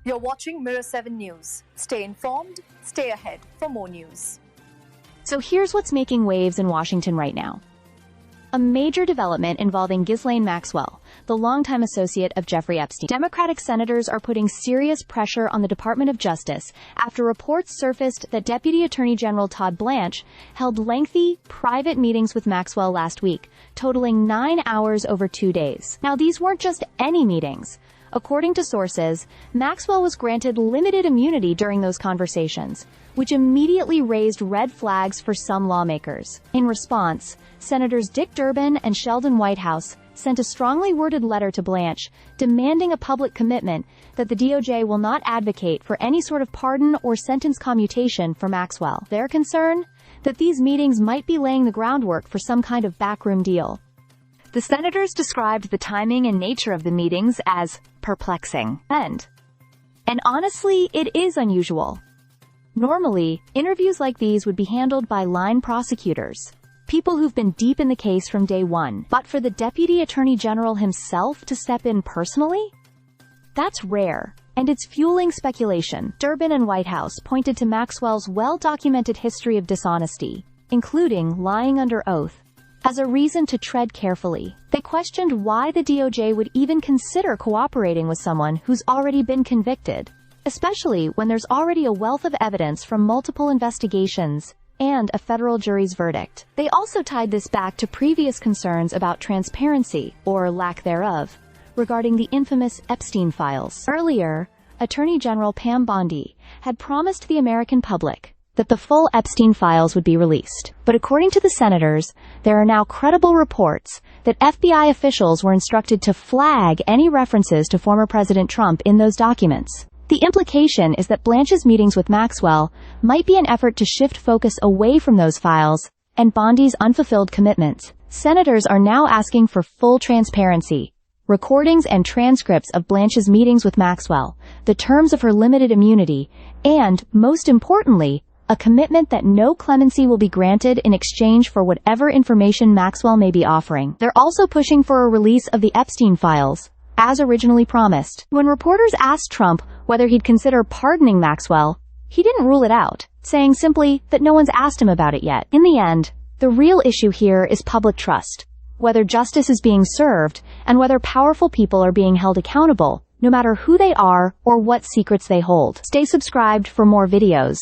You're watching Mirror 7 News. Stay informed, stay ahead for more news. So here's what's making waves in Washington right now. A major development involving Ghislaine Maxwell, the longtime associate of Jeffrey Epstein. Democratic senators are putting serious pressure on the Department of Justice after reports surfaced that Deputy Attorney General Todd Blanche held lengthy, private meetings with Maxwell last week, totaling 9 hours over 2 days. Now, these weren't just any meetings. According to sources, Maxwell was granted limited immunity during those conversations, which immediately raised red flags for some lawmakers. In response, Senators Dick Durbin and Sheldon Whitehouse sent a strongly worded letter to Blanche, demanding a public commitment that the DOJ will not advocate for any sort of pardon or sentence commutation for Maxwell. Their concern? That these meetings might be laying the groundwork for some kind of backroom deal. The senators described the timing and nature of the meetings as perplexing. And honestly, it is unusual. Normally, interviews like these would be handled by line prosecutors, people who've been deep in the case from day one. But for the Deputy Attorney General himself to step in personally? That's rare, and it's fueling speculation. Durbin and Whitehouse pointed to Maxwell's well-documented history of dishonesty, including lying under oath, as a reason to tread carefully. They questioned why the DOJ would even consider cooperating with someone who's already been convicted, especially when there's already a wealth of evidence from multiple investigations and a federal jury's verdict. They also tied this back to previous concerns about transparency, or lack thereof, regarding the infamous Epstein files. Earlier, Attorney General Pam Bondi had promised the American public that the full Epstein files would be released. But according to the senators, there are now credible reports that FBI officials were instructed to flag any references to former President Trump in those documents. The implication is that Blanche's meetings with Maxwell might be an effort to shift focus away from those files and Bondi's unfulfilled commitments. Senators are now asking for full transparency, recordings and transcripts of Blanche's meetings with Maxwell, the terms of her limited immunity, and, most importantly, a commitment that no clemency will be granted in exchange for whatever information Maxwell may be offering. They're also pushing for a release of the Epstein files, as originally promised. When reporters asked Trump whether he'd consider pardoning Maxwell, he didn't rule it out, saying simply that no one's asked him about it yet. In the end, the real issue here is public trust, whether justice is being served, and whether powerful people are being held accountable, no matter who they are or what secrets they hold. Stay subscribed for more videos.